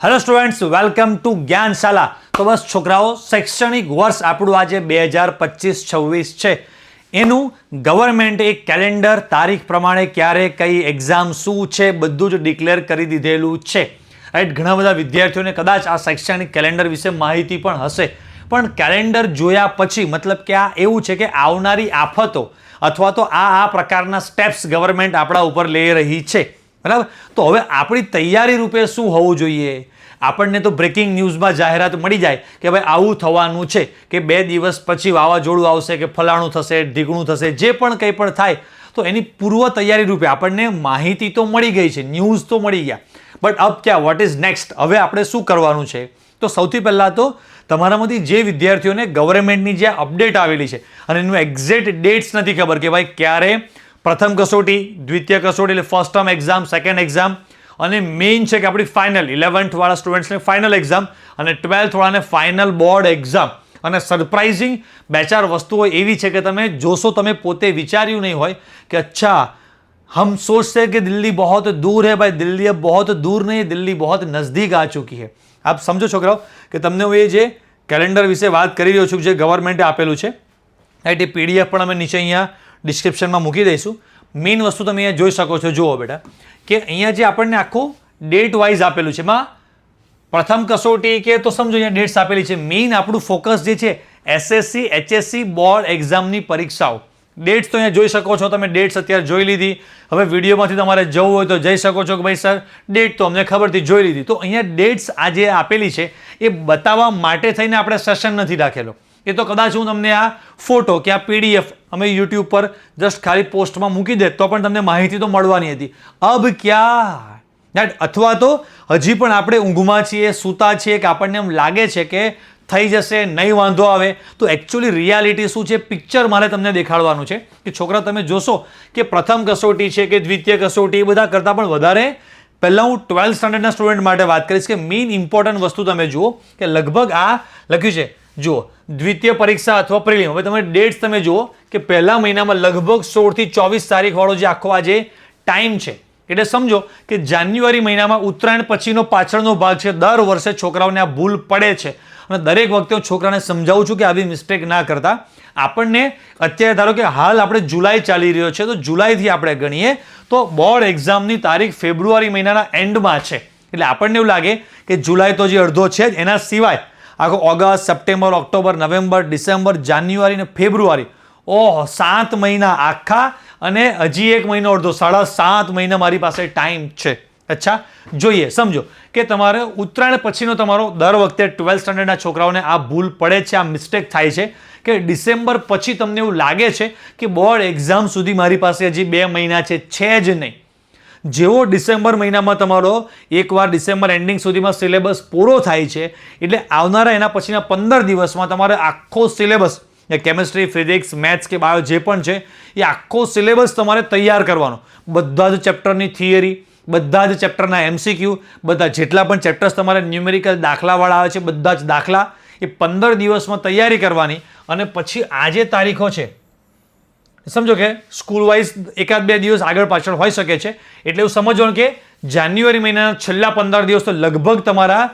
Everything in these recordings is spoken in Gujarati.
Hello students, welcome to Gyanshala. તો બસ છોકરાઓ, શૈક્ષણિક વર્ષ આપણું આજે 2025-26 છે. એનું ગવર્મેન્ટે એક કેલેન્ડર તારીખ પ્રમાણે ક્યારે કઈ એક્ઝામ શું છે બધું જ ડિક્લેર કરી દીધેલું છે. રાઈટ, ઘણા બધા વિદ્યાર્થીઓને કદાચ આ શૈક્ષણિક કેલેન્ડર વિશે માહિતી પણ હશે, પણ કેલેન્ડર જોયા પછી મતલબ કે આ એવું છે કે આવનારી આફતો અથવા તો આ પ્રકારના સ્ટેપ્સ ગવર્મેન્ટ આપણા ઉપર લઈ રહી છે. બરાબર, તો હવે આપણી તૈયારી રૂપે શું હોવું જોઈએ? આપણને તો બ્રેકિંગ ન્યૂઝમાં જાહેરાત મળી જાય કે ભાઈ આવું થવાનું છે, કે 2 દિવસ પછી વાવાઝોડું આવશે, કે ફલાણું થશે, ઢીકણું થશે, જે પણ કંઈ પણ થાય તો એની પૂર્વ તૈયારી રૂપે આપણને માહિતી તો મળી ગઈ છે, ન્યૂઝ તો મળી ગયા, બટ અબ ક્યાં, વોટ ઇઝ નેક્સ્ટ? હવે આપણે શું કરવાનું છે? તો સૌથી પહેલાં તો તમારામાંથી જે વિદ્યાર્થીઓને ગવર્મેન્ટની જે અપડેટ આવેલી છે અને એનું એક્ઝેક્ટ ડેટ્સ નથી ખબર કે ભાઈ ક્યારે પ્રથમ કસોટી, દ્વિતીય કસોટી એટલે first term exam, second exam, અને મેઇન છે કે આપણી ફાઇનલ 11th વાળા સ્ટુડન્ટ્સને ફાઇનલ એક્ઝામ અને 12th વાળાને ફાઇનલ બોર્ડ એક્ઝામ. અને સરપ્રાઇઝિંગ 2-4 વસ્તુઓ એવી છે કે તમે જોશો, તમે પોતે વિચાર્યું નહીં હોય કે અચ્છા हम सोचते कि दिल्ली बहुत दूर है. भाई दिल्ली अब बहुत दूर नहीं, दिल्ली बहुत नज़दीक आ चुकी है. આપ સમજો છોકરાઓ કે તમને હું એ જે કેલેન્ડર વિશે વાત કરી રહ્યો છું જે ગવર્મેન્ટે આપેલું છે, રાઈટ, એ પીડીએફ પણ અમે નીચે અહીંયા ડિસ્ક્રિપ્શનમાં મૂકી દઈશું. મેઇન વસ્તુ તમે અહીંયા જોઈ શકો છો. જુઓ બેટા કે અહીંયા જે આપણને આખું ડેટ વાઇઝ આપેલું છે, એમાં પ્રથમ કસોટી કે તો સમજો અહીંયા ડેટ્સ આપેલી છે. મેઇન આપણું ફોકસ જે છે એસએસસી HSC બોર્ડ એક્ઝામની પરીક્ષાઓ. ડેટ્સ તો અહીંયા જોઈ શકો છો તમે. ડેટ્સ અત્યારે જોઈ લીધી. હવે વિડીયોમાંથી તમારે જવું હોય તો જઈ શકો છો કે ભાઈ સર ડેટ તો અમને ખબરથી જોઈ લીધી. તો અહીંયા ડેટ્સ આ જે આપેલી છે એ બતાવવા માટે થઈને આપણે સેશન નથી રાખેલો. એ તો કદાચ હું તમને આ ફોટો કે આ પીડીએફ અમે યુટ્યુબ પર જસ્ટ ખાલી પોસ્ટમાં મૂકી દે તો પણ તમને માહિતી તો મળવાની હતી. અબ ક્યાં, અથવા તો હજી પણ આપણે ઊંઘમાં છીએ, સૂતા છીએ, કે આપણને એમ લાગે છે કે થઈ જશે, નહીં વાંધો આવે. તો એકચ્યુઅલી રિયાલિટી શું છે, પિક્ચર મારે તમને દેખાડવાનું છે કે છોકરા તમે જોશો કે પ્રથમ કસોટી છે કે દ્વિતીય કસોટી, એ બધા કરતાં પણ વધારે પહેલાં હું 12th સ્ટાન્ડર્ડના સ્ટુડન્ટ માટે વાત કરીશ કે મેઇન ઇમ્પોર્ટન્ટ વસ્તુ તમે જુઓ કે લગભગ આ લખ્યું છે, જુઓ દ્વિતીય પરીક્ષા અથવા પ્રિલિમ. હવે તમે ડેટ્સ તમે જુઓ કે પહેલા મહિનામાં લગભગ 16 થી 24 તારીખ વાળો જે આખો આજે ટાઈમ છે, એટલે સમજો કે જાન્યુઆરી મહિનામાં ઉત્તરાયણ પછીનો પાછળનો ભાગ છે. દર વર્ષે છોકરાઓને આ ભૂલ પડે છે અને દરેક વખતે હું છોકરાને સમજાવું છું કે આવી મિસ્ટેક ના કરતા. આપણને અત્યારે ધારો કે હાલ આપણે જુલાઈ ચાલી રહ્યો છે, તો જુલાઈથી આપણે ગણીએ તો બોર્ડ એક્ઝામની તારીખ ફેબ્રુઆરી મહિનાના એન્ડમાં છે. એટલે આપણને એવું લાગે કે જુલાઈ તો જે અડધો છે જ, એના સિવાય આખો August, September, October, November, December, January અને ફેબ્રુઆરી, ઓહ 7 મહિના આખા, અને હજી 1 મહિનો અડધો, 7.5 મહિના મારી પાસે ટાઈમ છે. અચ્છા, જોઈએ, સમજો કે તમારે ઉત્તરાયણ પછીનો તમારો દર વખતે 12th સ્ટાન્ડર્ડના છોકરાઓને આ ભૂલ પડે છે, આ મિસ્ટેક થાય છે કે ડિસેમ્બર પછી તમને એવું લાગે છે કે બોર્ડ એક્ઝામ સુધી મારી પાસે હજી 2 મહિના છે જ નહીં. જેવો ડિસેમ્બર મહિનામાં તમારો એકવાર ડિસેમ્બર એન્ડિંગ સુધીમાં સિલેબસ પૂરો થાય છે, એટલે આવનારા એના પછીના 15 દિવસમાં તમારે આખો સિલેબસ, કેમિસ્ટ્રી, ફિઝિક્સ, મેથ્સ કે બાયો જે પણ છે એ આખો સિલેબસ તમારે તૈયાર કરવાનો. બધા જ ચેપ્ટરની થિયરી, બધા જ ચેપ્ટરના MCQ, બધા જેટલા પણ ચેપ્ટર્સ તમારે ન્યુમેરિકલ દાખલાવાળા આવે છે બધા જ દાખલા એ 15 દિવસમાં તૈયારી કરવાની. અને પછી આ જે તારીખો છે સમજો કે સ્કૂલ વાઇઝ 1-2 દિવસ આગળ પાછળ હોઈ શકે છે, એટલે એવું સમજવાનું કે જાન્યુઆરી મહિનાના છેલ્લા 15 દિવસ તો લગભગ તમારા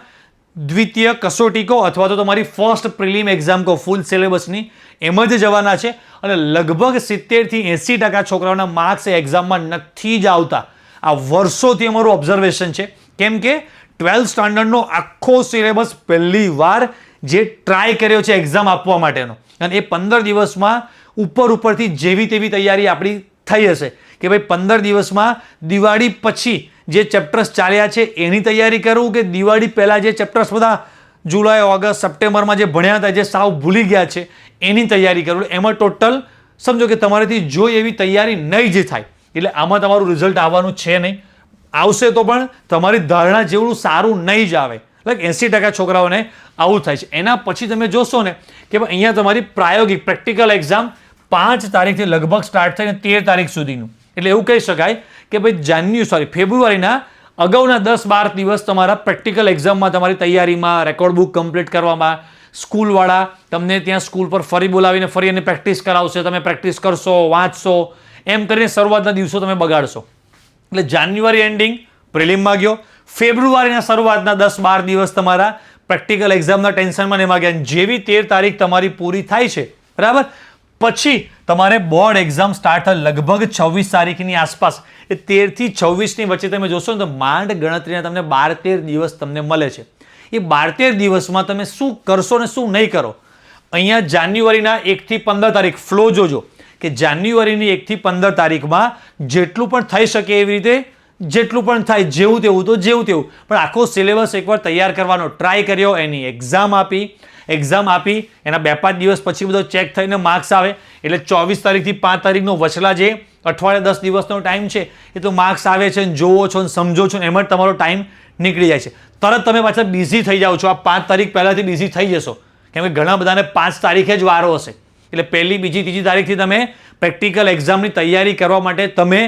દ્વિતીય કસોટી કહો અથવા તો તમારી ફર્સ્ટ પ્રિલિમ એક્ઝામ કહો ફૂલ સિલેબસની એમ જ જવાના છે. અને લગભગ 70 થી 80% છોકરાઓના માર્ક્સ એ એક્ઝામમાં નથી જ આવતા. આ વર્ષોથી અમારું ઓબ્ઝર્વેશન છે, કેમ કે 12th સ્ટાન્ડર્ડનો આખો સિલેબસ પહેલી વાર જે ટ્રાય કર્યો છે એક્ઝામ આપવા માટેનો, અને એ 15 દિવસમાં ઉપરથી જેવી તેવી તૈયારી આપણી થઈ હશે કે ભાઈ 15 દિવસમાં દિવાળી પછી જે ચેપ્ટર્સ ચાલ્યા છે એની તૈયારી કરવું, કે દિવાળી પહેલાં જે ચેપ્ટર્સ બધા જુલાઈ, ઓગસ્ટ, સપ્ટેમ્બરમાં જે ભણ્યા હતા જે સાવ ભૂલી ગયા છે એની તૈયારી કરવું. એમાં ટોટલ સમજો કે તમારાથી જોઈ એવી તૈયારી નહીં જ થાય. એટલે આમાં તમારું રિઝલ્ટ આવવાનું છે નહીં, આવશે તો પણ તમારી ધારણા જેવું સારું નહીં જ આવે. લાઈક 80% છોકરાઓને આવું થાય છે. એના પછી તમે જોશો ને કે અહીંયા તમારી પ્રાયોગિક પ્રેક્ટિકલ એક્ઝામ 5 તારીખથી લગભગ સ્ટાર્ટ થઈને 13 તારીખ સુધીનું. એટલે એવું કહી શકાય કે ભાઈ ફેબ્રુઆરીના અગાઉના 10-12 દિવસ તમારા પ્રેક્ટિકલ એક્ઝામમાં તમારી તૈયારીમાં, રેકોર્ડ બુક કમ્પ્લીટ કરવામાં, સ્કૂલવાળા તમને ત્યાં સ્કૂલ પર ફરી બોલાવીને ફરી એને પ્રેક્ટિસ કરાવશે, તમે પ્રેક્ટિસ કરશો, વાંચશો, એમ કરીને શરૂઆતના દિવસો તમે બગાડશો. એટલે જાન્યુઆરી એન્ડિંગ પ્રિલિમમાં ગયો, ફેબ્રુઆરીના શરૂઆતના 10-12 દિવસ તમારા પ્રેક્ટિકલ એક્ઝામના ટેન્શનમાં એમાં ગયા. જેવી 13 તારીખ તમારી પૂરી થાય છે, બરાબર, પછી તમારે બોર્ડ એક્ઝામ સ્ટાર્ટ થાય લગભગ 26 તારીખની આસપાસ. એ 13 થી 26ની વચ્ચે તમે જોશો ને તો માંડ ગણતરીના તમને 12-13 દિવસ તમને મળે છે. એ 12-13 દિવસમાં તમે શું કરશો ને શું નહીં કરો. અહીંયા જાન્યુઆરીના 1 થી 15 તારીખ ફ્લો જોજો કે જાન્યુઆરીની 1 થી 15 તારીખમાં જેટલું પણ થઈ શકે એવી રીતે જેટલું પણ થાય જેવું તેવું તો જેવું તેવું પણ આખો સિલેબસ એકવાર તૈયાર કરવાનો ટ્રાય કર્યો. એની એક્ઝામ આપી એના 2-5 દિવસ પછી બધો ચેક થઈને માર્ક્સ આવે એટલે 24 તારીખથી 5 તારીખનો વચલા જે અઠવાડિયે 10 દિવસનો ટાઈમ છે એ તો માર્ક્સ આવે છે, જોવો છો ને સમજો છો ને એમાં જ તમારો ટાઈમ નીકળી જાય છે. તરત તમે પાછા બિઝી થઈ જાઓ છો. આ 5 તારીખ પહેલાંથી બિઝી થઈ જશો કેમ કે ઘણા બધાને 5 તારીખે જ વારો હશે. એટલે પહેલી, બીજી, ત્રીજી તારીખથી તમે પ્રેક્ટિકલ એક્ઝામની તૈયારી કરવા માટે તમે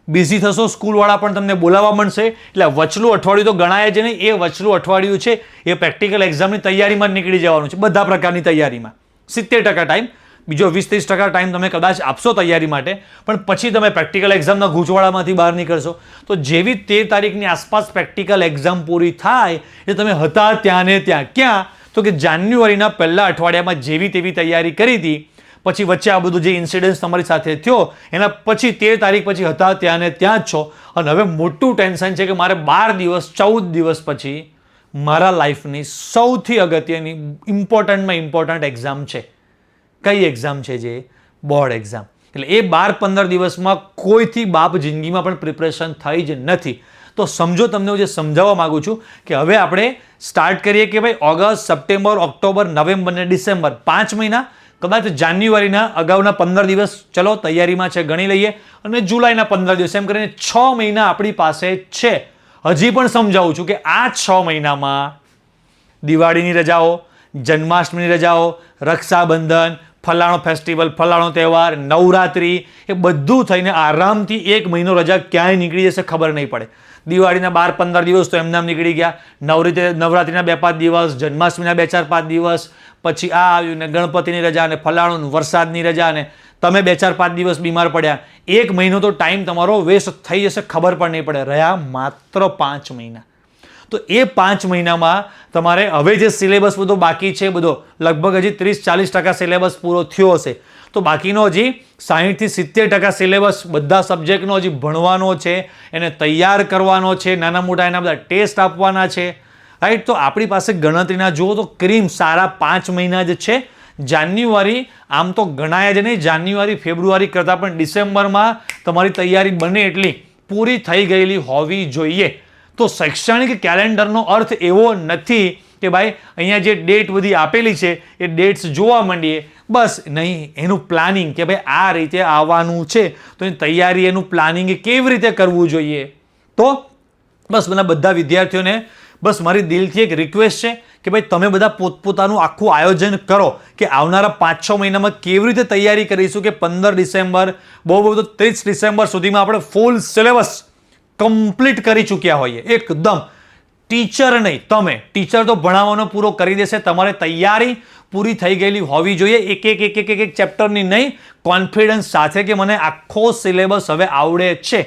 બિઝી થશો. સ્કૂલવાળા પણ તમને બોલાવવા મળશે. એટલે વચલું અઠવાડિયું તો ગણાય જ નહીં. એ વચલું અઠવાડિયું છે એ પ્રેક્ટિકલ એક્ઝામની તૈયારીમાં જ નીકળી જવાનું છે. બધા પ્રકારની તૈયારીમાં 70% ટાઈમ, બીજો 20-30% ટાઈમ તમે કદાચ આપશો તૈયારી માટે, પણ પછી તમે પ્રેક્ટિકલ એક્ઝામના ગૂંચવાડામાંથી બહાર નીકળશો. તો જેવી 13 તારીખની આસપાસ પ્રેક્ટિકલ એક્ઝામ પૂરી થાય એટલે તમે હતા ત્યાં ને ત્યાં. ક્યાં? તો કે જાન્યુઆરીના પહેલા અઠવાડિયામાં જેવી તેવી તૈયારી કરી હતી, પછી વચ્ચે આ બધું જે ઇન્સિડન્સ તમારી સાથે થયો એના પછી 13 તારીખ પછી હતા ત્યાં ને ત્યાં જ છો. અને હવે મોટું ટેન્શન છે કે મારે 12 દિવસ 14 દિવસ પછી મારા લાઈફની સૌથી અગત્યની ઇમ્પોર્ટન્ટ એક્ઝામ છે. કઈ એક્ઝામ છે? જે બોર્ડ એક્ઝામ. એટલે એ 12-15 દિવસમાં કોઈથી બાપ જિંદગીમાં પણ પ્રિપરેશન થઈ જ નથી. તો સમજો, તમને હું જે સમજાવવા માંગુ છું કે હવે આપણે સ્ટાર્ટ કરીએ કે ભાઈ ઓગસ્ટ, સપ્ટેમ્બર, ઓક્ટોબર, નવેમ્બર ને ડિસેમ્બર 5 મહિના, કદાચ જાન્યુઆરીના અગાઉના 15 દિવસ ચલો તૈયારીમાં છે ગણી લઈએ, અને જુલાઈના 15 દિવસ, એમ કરીને 6 મહિના આપણી પાસે છે. હજી પણ સમજાવું છું કે આ 6 મહિનામાં દિવાળીની રજાઓ, જન્માષ્ટમીની રજાઓ, રક્ષાબંધન, ફલાણો ફેસ્ટિવલ, ફલાણો તહેવાર, નવરાત્રી, એ બધું થઈને આરામથી 1 મહિનો રજા ક્યાંય નીકળી જશે ખબર નહીં પડે. દિવાળીના 12-15 દિવસ તો એમનામ નીકળી ગયા, નવરાત્રિના 2-5 દિવસ, જન્માષ્ટમીના 2-4-5 દિવસ, પછી આ આવ્યું ને ગણપતિની રજા ને ફલાણું, વરસાદની રજા ને તમે 2-4-5 દિવસ બીમાર પડ્યા. 1 મહિનો તો ટાઈમ તમારો વેસ્ટ થઈ જશે ખબર પણ નહીં પડે. રહ્યા માત્ર 5 મહિના. તો એ 5 મહિનામાં તમારે હવે જે સિલેબસ બધો બાકી છે બધો લગભગ હજી 30-40% સિલેબસ પૂરો થયો હશે. તો બાકીનો હજી 60-70% સિલેબસ બધા સબ્જેક્ટનો હજી ભણવાનો છે, એને તૈયાર કરવાનો છે, નાના મોટા એના બધા ટેસ્ટ આપવાના છે, રાઈટ. તો આપણી પાસે ગણતરીના જુઓ તો ક્રીમ સારા 5 મહિના જ છે. જાન્યુઆરી આમ તો ગણાય જ નહીં, જાન્યુઆરી ફેબ્રુઆરી કરતાં પણ ડિસેમ્બરમાં તમારી તૈયારી બને એટલી પૂરી થઈ ગયેલી હોવી જોઈએ. તો શૈક્ષણિક કેલેન્ડરનો અર્થ એવો નથી કે ભાઈ અહીંયા જે ડેટ બધી આપેલી છે એ ડેટ્સ જોવા માંડીએ, બસ નહીં. એનું પ્લાનિંગ કે ભાઈ આ રીતે આવવાનું છે તો એની તૈયારી, એનું પ્લાનિંગ કેવી રીતે કરવું જોઈએ. તો બસ બધા વિદ્યાર્થીઓને બસ મારી દિલથી એક રિક્વેસ્ટ છે કે ભાઈ તમે બધા પોતપોતાનું આખું આયોજન કરો કે આવનારા 5-6 મહિનામાં કેવી રીતે તૈયારી કરીશું કે 15 ડિસેમ્બર, બહુ તો 30 ડિસેમ્બર સુધીમાં આપણે ફૂલ સિલેબસ કમ્પ્લીટ કરી ચૂક્યા હોઈએ એકદમ. ટીચર નહીં, તમે. ટીચર તો ભણાવવાનો પૂરો કરી દેશે, તમારે તૈયારી પૂરી થઈ ગયેલી હોવી જોઈએ. એક ચેપ્ટરની નહીં, કોન્ફિડન્સ સાથે કે મને આખો સિલેબસ હવે આવડે છે.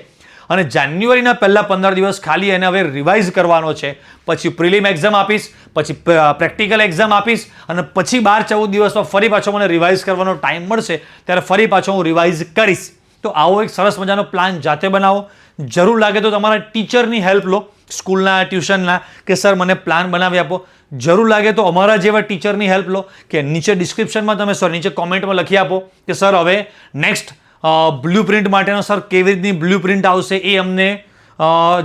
અને જાન્યુઆરીના પહેલા 15 દિવસ ખાલી એને હવે રિવાઇઝ કરવાનો છે. પછી પ્રિલિમ એક્ઝામ આપીશ, પછી પ્રેક્ટિકલ એક્ઝામ આપીશ, અને પછી 12-14 દિવસમાં ફરી પાછો મને રિવાઇઝ કરવાનો ટાઈમ મળશે ત્યારે ફરી પાછો હું રિવાઇઝ કરીશ. તો આવો એક સરસ મજાનો પ્લાન જાતે બનાવો. જરૂર લાગે તો તમારા ટીચરની હેલ્પ લો, સ્કૂલના, ટ્યુશનના, કે સર મને પ્લાન બનાવી આપો. જરૂર લાગે તો અમારા જેવા ટીચરની હેલ્પ લો કે નીચે ડિસ્ક્રિપ્શનમાં તમે નીચે કોમેન્ટમાં લખી આપો કે સર હવે નેક્સ્ટ બ્લુપ્રિન્ટ માટેનો સર કેવી રીતની બ્લુપ્રિન્ટ આવશે એ અમને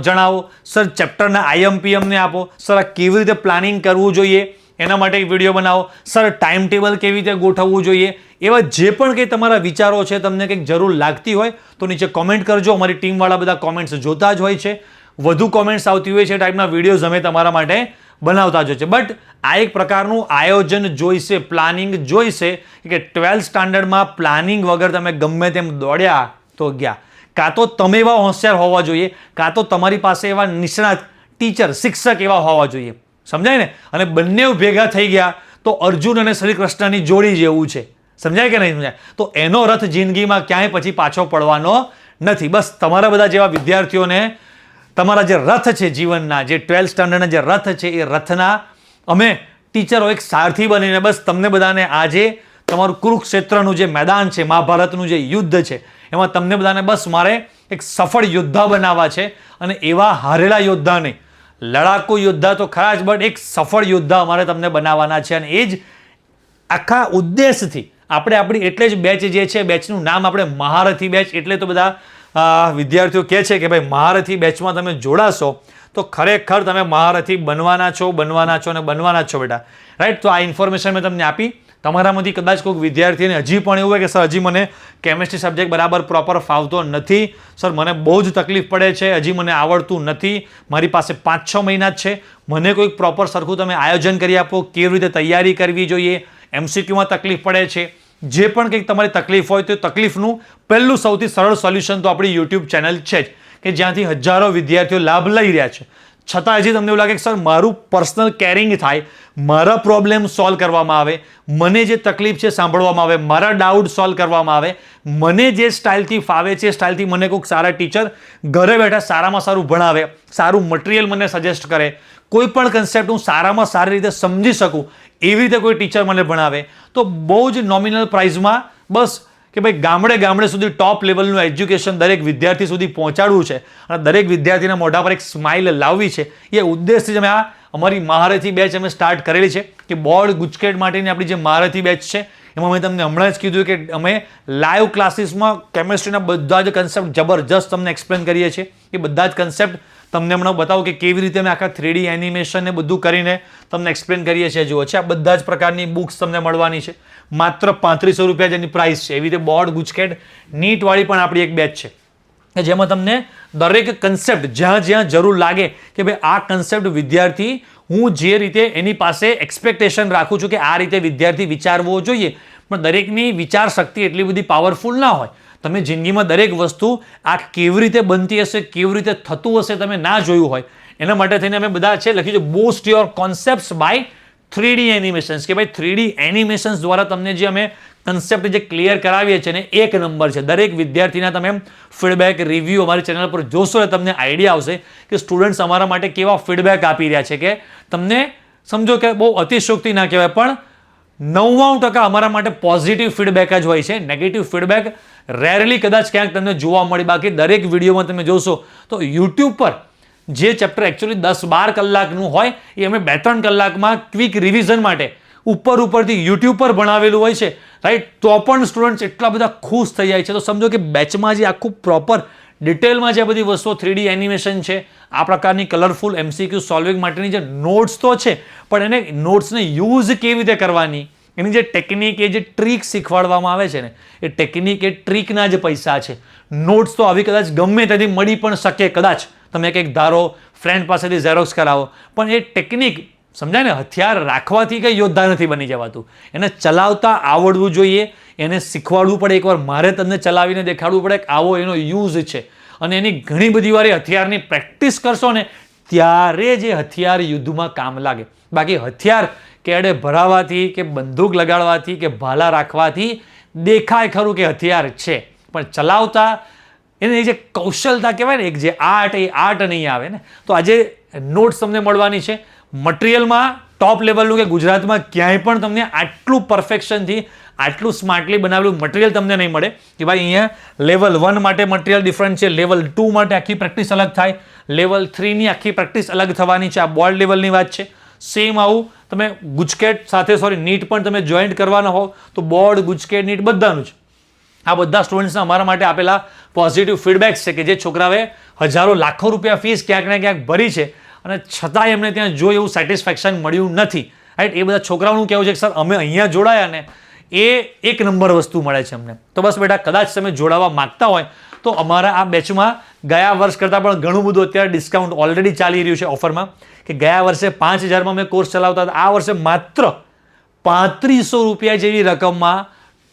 જણાવો. સર ચેપ્ટરના આઈએમપી અમને આપો. સર આ કેવી રીતે પ્લાનિંગ કરવું જોઈએ એના માટે એક વિડીયો બનાવો. સર ટાઈમ ટેબલ કેવી રીતે ગોઠવવું જોઈએ. એવા જે પણ કંઈ તમારા વિચારો છે, તમને કંઈક જરૂર લાગતી હોય તો નીચે કોમેન્ટ કરજો. અમારી ટીમવાળા બધા કોમેન્ટ્સ જોતા જ હોય છે. વધુ કોમેન્ટ્સ આવતી હોય છે એ ટાઈપના વિડીયોઝ અમે તમારા માટે બનાવતા જ હોય છે. બટ આ એક પ્રકારનું આયોજન જોઈશે, પ્લાનિંગ જોઈશે કે 12th સ્ટાન્ડર્ડમાં પ્લાનિંગ વગર તમે ગમે તેમ દોડ્યા તો ગયા. કાં તો તમે એવા હોશિયાર હોવા જોઈએ, કાં તો તમારી પાસે એવા નિષ્ણાત ટીચર, શિક્ષક એવા હોવા જોઈએ. સમજાય ને? અને બંને ભેગા થઈ ગયા તો અર્જુન અને શ્રી કૃષ્ણની જોડી જેવું છે. સમજાય કે નહીં સમજાય? તો એનો રથ જિંદગીમાં ક્યાંય પછી પાછો પડવાનો નથી. બસ તમારા બધા જેવા વિદ્યાર્થીઓને તમારા જે રથ છે જીવનના, જે 12th સ્ટાન્ડર્ડના જે રથ છે, એ રથના અમે ટીચરો એક સારથી બનીને બસ તમને બધાને આજે તમારું કુરુક્ષેત્રનું જે મેદાન છે, મહાભારતનું જે યુદ્ધ છે, એમાં તમને બધાને બસ મારે એક સફળ યોદ્ધા બનાવવા છે. અને એવા હારેલા યોદ્ધા નહીં, લડાકુ યોદ્ધા તો ખરા જ, બટ એક સફળ યોદ્ધા અમારે તમને બનાવવાના છે. અને એ જ આખા ઉદ્દેશથી આપણે આપણી એટલે જ બેચ જે છે, બેચનું નામ આપણે મહારથી બેચ, એટલે તો બધા વિદ્યાર્થીઓ કહે છે કે ભાઈ મહારથી બેચમાં તમે જોડાશો તો ખરેખર તમે મહારથી બનવાના છો અને બનવાના છો બેટા, રાઈટ. તો આ ઇન્ફોર્મેશન મેં તમને આપી. તમારામાંથી કદાચ કોઈક વિદ્યાર્થીને હજી પણ એવું હોય કે સર હજી મને કેમિસ્ટ્રી સબ્જેક્ટ બરાબર પ્રોપર ફાવતો નથી, સર મને બહુ જ તકલીફ પડે છે, હજી મને આવડતું નથી, મારી પાસે 5-6 મહિના જ છે, મને કોઈક પ્રોપર સરખું તમે આયોજન કરી આપો, કેવી રીતે તૈયારી કરવી જોઈએ, MCQમાં તકલીફ પડે છે, જે પણ કંઈક તમારી તકલીફ હોય તો તકલીફનું પહેલું સૌથી સરળ સોલ્યુશન તો આપણી યુટ્યુબ ચેનલ છે જ, કે જ્યાંથી હજારો વિદ્યાર્થીઓ લાભ લઈ રહ્યા છે. છતાં હજી તમને એવું લાગે કે સર મારું પર્સનલ કેરિંગ થાય, મારા પ્રોબ્લેમ સોલ્વ કરવામાં આવે, મને જે તકલીફ છે સાંભળવામાં આવે, મારા ડાઉટ સોલ્વ કરવામાં આવે, મને જે સ્ટાઇલથી ફાવે છે સ્ટાઇલથી મને કોઈક સારા ટીચર ઘરે બેઠા સારામાં સારું ભણાવે, સારું મટીરિયલ મને સજેસ્ટ કરે, કોઈ પણ કન્સેપ્ટ હું સારામાં સારી રીતે સમજી શકું એવી રીતે કોઈ ટીચર મને ભણાવે, તો બહુ જ નોમિનલ પ્રાઇઝમાં બસ કે ભાઈ ગામડે ગામડે સુધી ટોપ લેવલનું એજ્યુકેશન દરેક વિદ્યાર્થી સુધી પહોંચાડવું છે અને દરેક વિદ્યાર્થીના મોઢા પર એક સ્માઇલ લાવવી છે, એ ઉદ્દેશથી જ અમે આ અમારી મહારથી બેચ અમે સ્ટાર્ટ કરેલી છે. કે બોર્ડ ગુજકેટ માટેની આપણી જે મહારથી બેચ છે એમાં મેં તમને હમણાં જ કીધું કે અમે લાઈવ ક્લાસીસમાં કેમિસ્ટ્રીના બધા જ કન્સેપ્ટ જબરજસ્ત તમને એક્સપ્લેન કરીએ છીએ. એ બધા જ કન્સેપ્ટ તમને હમણાં બતાવો કે કેવી રીતે અમે આખા 3D એનિમેશન ને બધું કરીને તમને એક્સપ્લેન કરીએ છીએ. જુઓ છે આ બધા જ પ્રકારની બુક્સ તમને મળવાની છે, માત્ર 3500 રૂપિયા જેની પ્રાઇસ છે. એવી રીતે બોર્ડ ગુજકેટ નીટવાળી પણ આપણી એક બેચ છે કે જેમાં તમને દરેક કન્સેપ્ટ જ્યાં જ્યાં જરૂર લાગે કે ભાઈ આ કન્સેપ્ટ વિદ્યાર્થી, હું જે રીતે એની પાસે એક્સપેક્ટેશન રાખું છું કે આ રીતે વિદ્યાર્થી વિચારવો જોઈએ, પણ દરેકની વિચાર શક્તિ એટલી બધી પાવરફુલ ના હોય. તમે જિંદગીમાં દરેક વસ્તુ આ કેવી રીતે બનતી હશે, કેવી રીતે થતું હશે તમે ના જોયું હોય, એના માટે થઈને અમે બધા છે લખ્યું છે boost your concepts by 3D animations, કે ભાઈ 3D એનિમેશન્સ દ્વારા તમને જે અમે કન્સેપ્ટ જે ક્લિયર કરાવીએ છીએ ને એક નંબર છે. દરેક વિદ્યાર્થીના તમે ફીડબેક રિવ્યૂ અમારી ચેનલ પર જોશો એટલે તમને આઈડિયા આવશે કે સ્ટુડન્ટ્સ અમારા માટે કેવા ફીડબેક આપી રહ્યા છે. કે તમને સમજો કે બહુ અતિશયોક્તિ ના કહેવાય, પણ 99% અમારા માટે પોઝિટિવ ફીડબેક જ હોય છે. નેગેટિવ ફીડબેક રેરલી કદાચ ક્યાંક તમને જોવા મળે. બાકી દરેક વિડીયોમાં તમે જોશો તો યુટ્યુબ પર જે ચેપ્ટર એકચ્યુઅલી 10-12 કલાકનું હોય એ અમે 2-3 કલાકમાં ક્વિક રિવિઝન માટે ઉપરથી યુટ્યુબ પર ભણાવેલું હોય છે, રાઈટ. તો પણ સ્ટુડન્ટ્સ એટલા બધા ખુશ થઈ જાય છે. તો સમજો કે બેચમાં જે આખું પ્રોપર ડિટેલમાં જે બધી વસ્તુઓ 3D એનિમેશન છે, આ પ્રકારની કલરફુલ MCQ સોલ્વિંગ માટેની જે નોટ્સ તો છે, પણ એને નોટ્સને યુઝ કેવી રીતે કરવાની, એની જે ટેકનિક, એ જે ટ્રીક શીખવાડવામાં આવે છે ને, એ ટેકનિક, એ ટ્રીકના જે પૈસા છે. નોટ્સ તો આવી કદાચ ગમે ત્યાંથી મળી પણ શકે, કદાચ તમે કંઈક ધારો ફ્રેન્ડ પાસેથી ઝેરોક્સ કરાવો, પણ એ ટેકનિક સમજાય ને, હથિયાર રાખવાથી કંઈ યોદ્ધા નથી બની જવાતું, એને ચલાવતા આવડવું જોઈએ, એને શીખવાડવું પડે. એકવાર મારે તમને ચલાવીને દેખાડવું પડે કે આવો એનો યુઝ છે, અને એની ઘણી બધી વાર હથિયારની પ્રેક્ટિસ કરશો ને ત્યારે જે હથિયાર યુદ્ધમાં કામ લાગે. બાકી હથિયાર કેડે ભરાવાથી કે બંદૂક લગાડવાથી કે ભાલા રાખવાથી દેખાય ખરું કે હથિયાર છે, પણ ચલાવતા એની જે કૌશલતા કહેવાય ને, એક જે આર્ટ, એ આર્ટ નહીં આવે ને. તો આજે નોટ્સ તમને મળવાની છે. મટીરિયલમાં ટોપ લેવલનું કે ગુજરાતમાં ક્યાંય પણ તમને આટલું પરફેક્શનથી, આટલું સ્માર્ટલી બનાવેલું મટીરિયલ તમને નહીં મળે. કે ભાઈ અહીંયા લેવલ 1 માટે મટીરિયલ ડિફરન્ટ છે, લેવલ 2 માટે આખી પ્રેક્ટિસ અલગ થાય, લેવલ 3ની આખી પ્રેક્ટિસ અલગ થવાની છે. આ બોર્ડ લેવલની વાત છે. સેમ આવું તમે ગુજકેટ સાથે નીટ પણ તમે જોઈન્ટ કરવાના હો તો બોર્ડ, ગુજકેટ, નીટ બધાનું જ આ બધા સ્ટુડન્ટ્સના અમારા માટે આપેલા પોઝિટિવ ફીડબેક્સ છે કે જે છોકરાઓએ હજારો લાખો રૂપિયા ફીસ ક્યાંક ને ક્યાંક ભરી છે અને છતાંય એમને ત્યાં જો એવું સેટિસ્ફેક્શન મળ્યું નથી, રાઈટ. એ બધા છોકરાઓનું કહેવું છે કે સર અમે અહીંયા જોડાયા ને એ એક નંબર વસ્તુ મળે છે અમને. તો બસ બેટા, કદાચ તમે જોડાવા માગતા હોય તો અમારા આ બેચમાં ગયા વર્ષ કરતાં પણ ઘણું બધું અત્યારે ડિસ્કાઉન્ટ ઓલરેડી ચાલી રહ્યું છે ઓફરમાં. કે ગયા વર્ષે 5000માં મેં કોર્સ ચલાવતા હતા, આ વર્ષે માત્ર 3500 રૂપિયા જેવી રકમમાં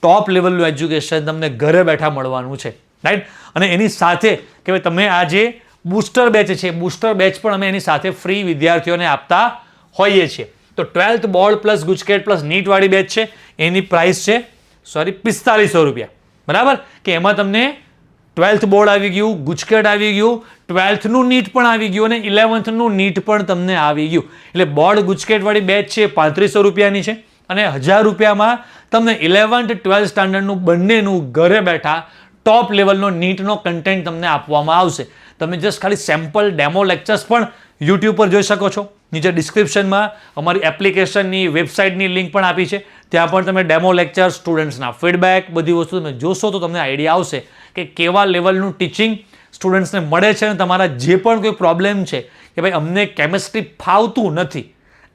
ટોપ લેવલનું એજ્યુકેશન તમને ઘરે બેઠા મળવાનું છે, રાઈટ. અને એની સાથે કે ભાઈ તમે આ જે બૂસ્ટર બેચ છે, બૂસ્ટર બેચ પણ અમે એની સાથે ફ્રી વિદ્યાર્થીઓને આપતા હોઈએ છીએ. તો 12th board plus GUJCET plus નીટવાળી બેચ છે, એની પ્રાઇસ છે 4500 રૂપિયા, બરાબર. કે એમાં તમને 12th બોર્ડ આવી ગયું, ગુજકેટ આવી ગયું, 12thનું નીટ પણ આવી ગયું અને 11thનું નીટ પણ તમને આવી ગયું. એટલે બોર્ડ ગુજકેટવાળી બેચ છે 3500 રૂપિયાની છે અને 1000 રૂપિયામાં તમને 11th 12th સ્ટાન્ડર્ડનું બંનેનું ઘરે બેઠા ટોપ લેવલનો નીટનો કન્ટેન્ટ તમને આપવામાં આવશે. તમે જસ્ટ ખાલી સેમ્પલ ડેમો લેક્ચર્સ પણ યુટ્યુબ પર જોઈ શકો છો. નીચે ડિસ્ક્રિપ્શનમાં અમારી એપ્લિકેશનની વેબસાઇટની લિંક પણ આપી છે. ત્યાં પણ તમે ડેમો લેક્ચર, સ્ટુડન્ટ્સના ફીડબેક, બધી વસ્તુ તમે જોશો તો તમને આઈડિયા આવશે કે કેવા લેવલનું ટીચિંગ સ્ટુડન્ટ્સને મળે છે અને તમારા જે પણ કોઈ પ્રોબ્લેમ છે કે ભાઈ અમને કેમિસ્ટ્રી ફાવતું નથી,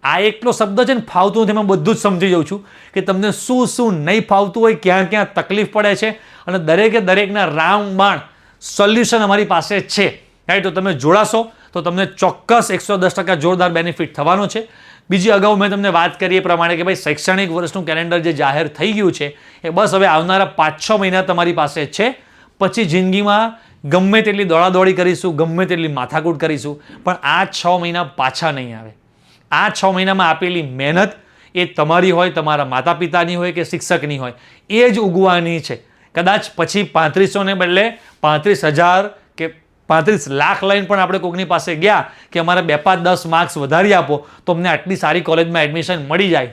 આ એકલો શબ્દ છે ને ફાવતું નથી, એમાં બધું જ સમજી જાઉં છું કે તમને શું શું નહીં ફાવતું હોય, ક્યાં ક્યાં તકલીફ પડે છે અને દરેકે દરેકના રામબાણ સોલ્યુશન અમારી પાસે છે. રાઈટ, તો તમે જોડાશો તો તમને ચોક્કસ 110% જોરદાર બેનિફિટ થવાનો છે. બીજી અગાઉ મેં તમને વાત કરી એ પ્રમાણે કે ભાઈ શૈક્ષણિક વર્ષનું કેલેન્ડર જે જાહેર થઈ ગયું છે એ બસ હવે આવનારા 5-6 મહિના તમારી પાસે છે. પછી જિંદગીમાં ગમે તેટલી દોડાદોડી કરીશું, ગમે તેટલી માથાકૂટ કરીશું, પણ આ 6 મહિના પાછા નહીં આવે. આ 6 મહિનામાં આપેલી મહેનત એ તમારી હોય, તમારા માતા પિતાની હોય કે શિક્ષકની હોય, એ જ ઉગવાની છે. કદાચ પછી 3500ને બદલે 35,000 કે 35 લાખ લઈને પણ આપણે કોઈકની પાસે ગયા કે અમારે 2-5-10 માર્ક્સ વધારી આપો તો અમને આટલી સારી કોલેજમાં એડમિશન મળી જાય,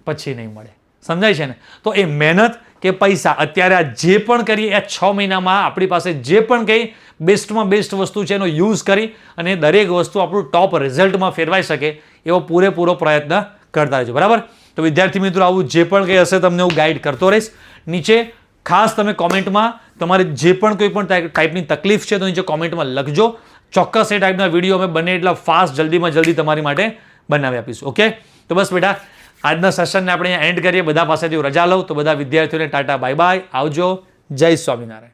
પછી નહીં મળે. સમજાય છે ને? તો એ મહેનત કે પૈસા અત્યારે આ જે પણ કરીએ એ 6 મહિનામાં આપણી પાસે જે પણ કંઈ બેસ્ટમાં બેસ્ટ વસ્તુ છે એનો યુઝ કરી અને દરેક વસ્તુ આપણું ટોપ રિઝલ્ટમાં ફેરવાઈ શકે એવો પૂરેપૂરો પ્રયત્ન કરતા રહેજો. બરાબર? તો વિદ્યાર્થી મિત્રો, આવું જે પણ કંઈ હશે તમને હું ગાઈડ કરતો રહીશ. નીચે ખાસ તમે કોમેન્ટમાં તમારે જે પણ કોઈ પણ ટાઈપની તકલીફ છે તો નીચે કોમેન્ટમાં લખજો. ચોક્કસ એ ટાઈપના વિડીયો અમે બને એટલા ફાસ્ટ જલ્દીમાં જલ્દી તમારી માટે બનાવી આપીશું. ઓકે, તો બસ બેટા, આજના સેશનને આપણે અહીંયા એન્ડ કરીએ. બધા પાસેથી રજા લઉં તો બધા વિદ્યાર્થીઓને ટાટા બાય બાય, આવજો, જય સ્વામિનારાયણ.